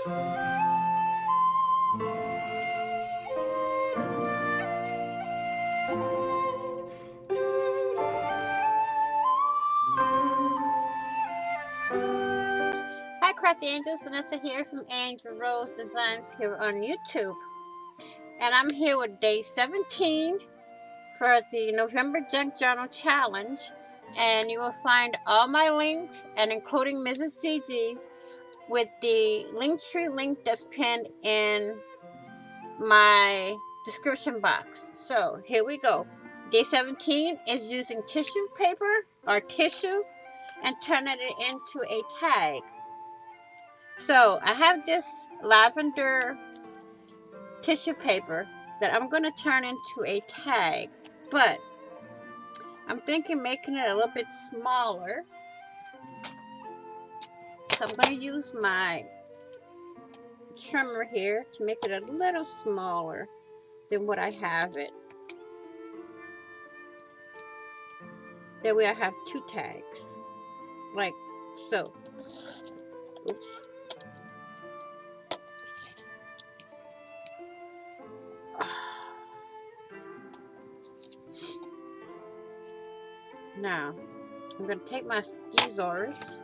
Hi Crafty Angels, Vanessa here from Angel Rose Designs here on YouTube. And I'm here with day 17 for the November Junk Journal Challenge. And you will find all my links, and including Mrs. Gigi's, with the Linktree link that's pinned in my description box. So here we go. Day 17 is using tissue paper or tissue and turning it into a tag. So I have this lavender tissue paper that I'm going to turn into a tag, but I'm thinking making it a little bit smaller. So I'm going to use my trimmer here to make it a little smaller than what I have it. That way I have two tags, like so. Oops. Now, I'm going to take my scissors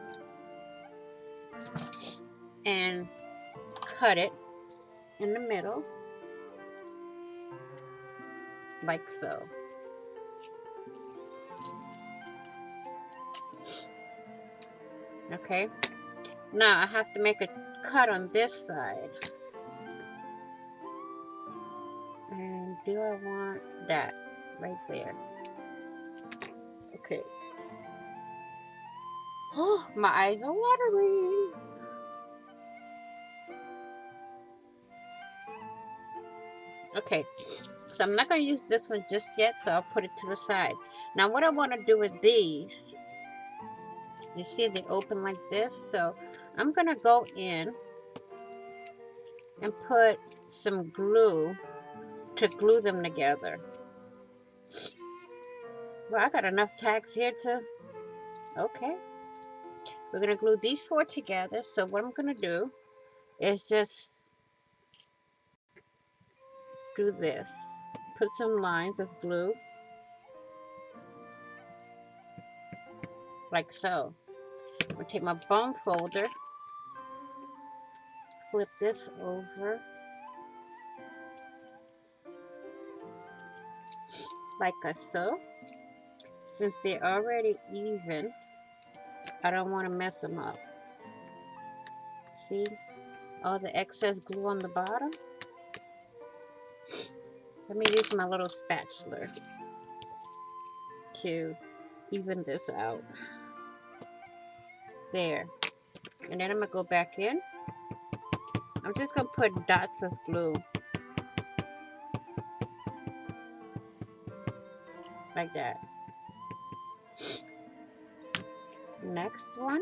and cut it in the middle, like so. Okay, now I have to make a cut on this side. And do I want that right there? Okay. Oh, my eyes are watering. Okay, so I'm not going to use this one just yet, so I'll put it to the side. Now what I want to do with these, you see they open like this, so I'm going to go in and put some glue to glue them together. Well, I got enough tags here to, okay. We're going to glue these four together, so what I'm going to do is just do this. Put some lines of glue, like so. I'm going to take my bone folder, flip this over, like so. Since they're already even, I don't want to mess them up. See all the excess glue on the bottom? Let me use my little spatula to even this out. There. And then I'm going to go back in. I'm just going to put dots of glue. Like that. Next one.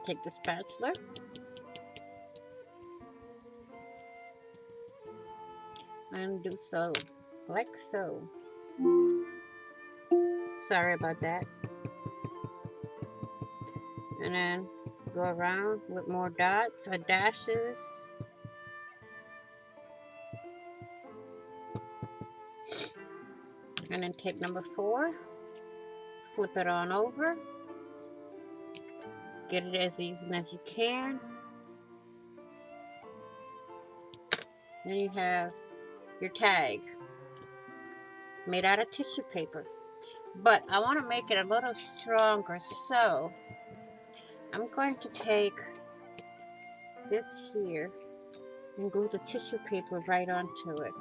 Take the spatula. And do so. Like so. Sorry about that. And then go around with more dots or dashes. And then take number 4, flip it on over, get it as even as you can. Then you have your tag made out of tissue paper. But I want to make it a little stronger, so I'm going to take this here and glue the tissue paper right onto it.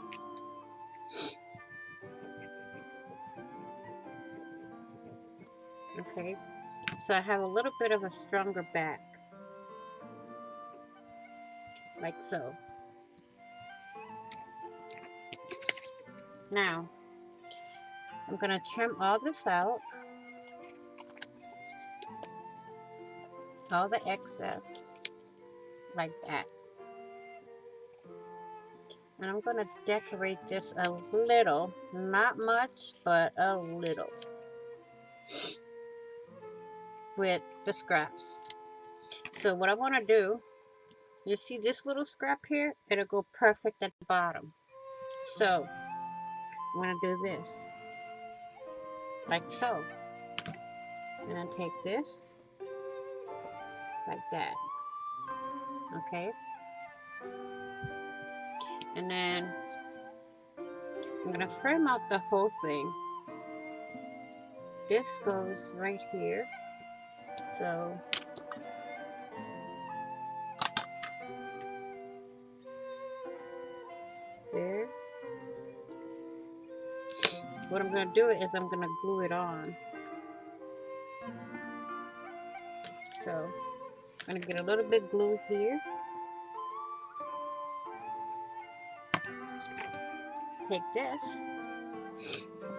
Okay, so I have a little bit of a stronger back, like so. Now, I'm going to trim all this out, all the excess, like that. And I'm going to decorate this a little, not much, but a little, with the scraps. So what I want to do, you see this little scrap here? It'll go perfect at the bottom. So I'm going to do this, like so. And then take this, like that. Okay? And then I'm going to frame out the whole thing. This goes right here. So there. What I'm going to do is I'm going to glue it on. So I'm going to get a little bit glue here. Take this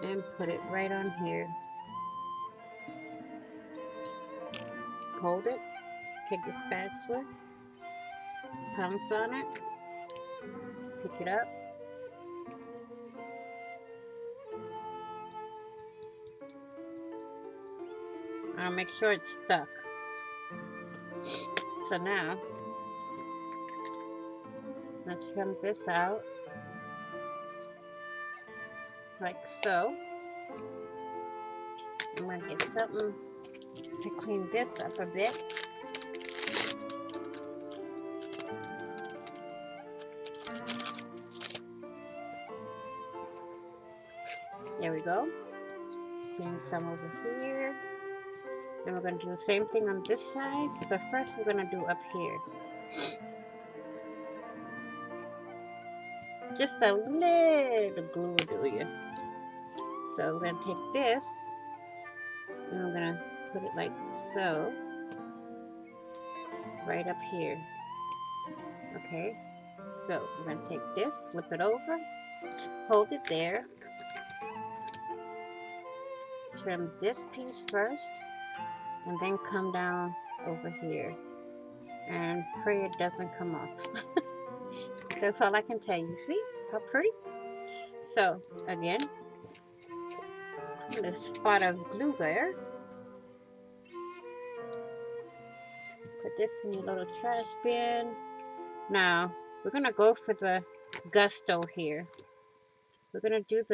and put it right on here. Hold it. Take the spatula. Pounce on it. Pick it up. I'll make sure it's stuck. So now, I'm going to trim this out. Like so. I'm going to get something to clean this up a bit. There we go. Clean some over here. Then we're going to do the same thing on this side, but first we're going to do up here. Just a little glue will do you. So we're going to take this, and we're going to put it like so, right up here. Okay, so we're going to take this, flip it over, hold it there, trim this piece first, and then come down over here. And pray it doesn't come off. That's all I can tell you. See how pretty? So again, a spot of glue there. Put this in your little trash bin. Now we're gonna go for the gusto here. We're gonna do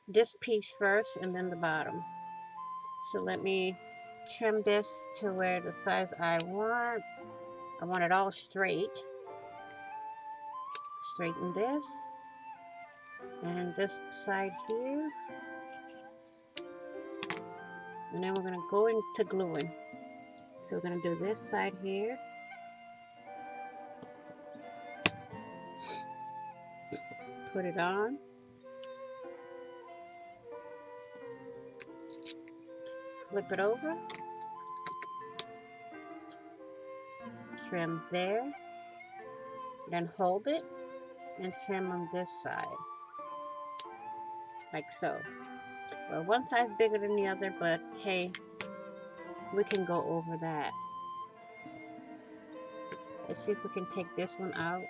this piece first and then the bottom. So let me trim this to where the size I want. I want it all straight. Straighten this and this side here. And then we're going to go into gluing. So we're going to do this side here. Put it on. Flip it over. Trim there. Then hold it and trim on this side. Like so. Well, one side's bigger than the other, but hey, we can go over that. Let's see if we can take this one out.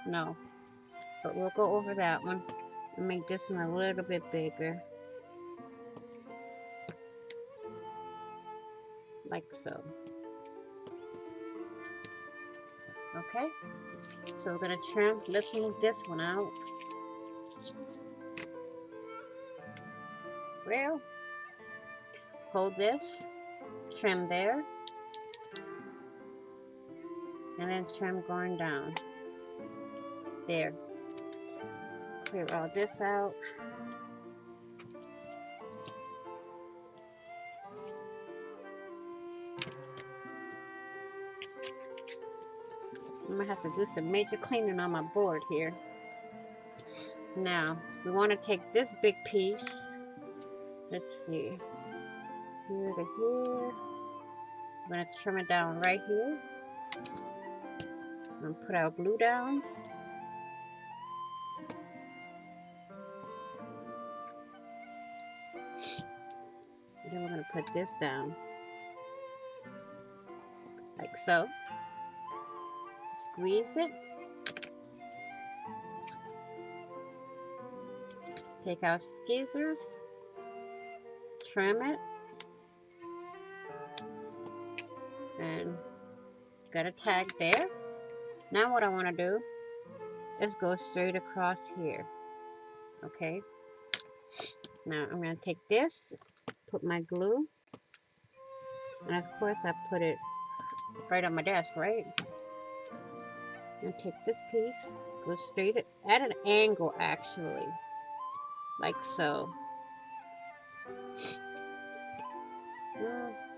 No. But we'll go over that one and make this one a little bit bigger. Like so. Okay? So we're going to trim. Let's move this one out. Well, hold this, trim there, and then trim going down. There. Clear all this out. I'm going to have to do some major cleaning on my board here. Now, we want to take this big piece. Let's see. Here to here. I'm going to trim it down right here. And put our glue down. And then we're going to put this down. Like so. Squeeze it. Take our scissors. Trim it. And got a tag there. Now what I want to do is go straight across here. Okay. Now I'm going to take this, put my glue, and of course I put it right on my desk, right? And take this piece, go straight at an angle actually, like so.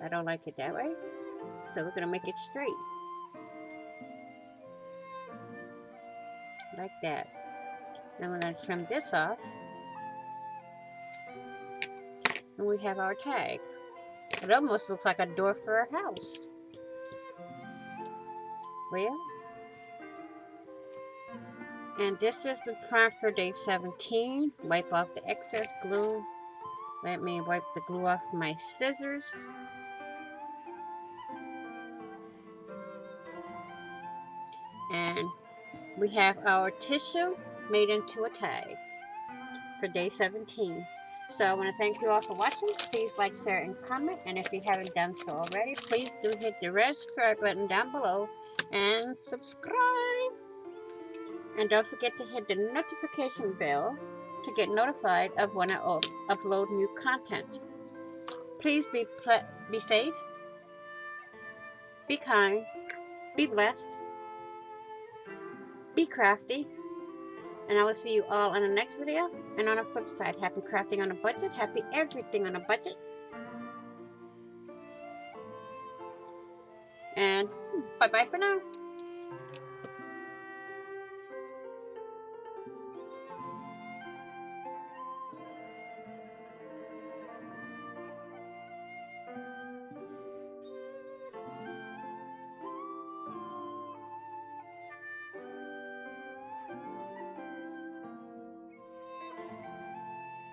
I don't like it that way, so we're going to make it straight. Like that. Then we're going to trim this off. And we have our tag. It almost looks like a door for a house. Well, and this is the prompt for day 17. Wipe off the excess glue. Let me wipe the glue off my scissors. And we have our tissue made into a tag for day 17. So I want to thank you all for watching. Please like, share, and comment. And if you haven't done so already, please do hit the red subscribe button down below and subscribe. And don't forget to hit the notification bell to get notified of when I upload new content. Please be safe, be kind, be blessed, be crafty, and I will see you all in the next video. And on the flip side, happy crafting on a budget, happy everything on a budget. And bye-bye for now.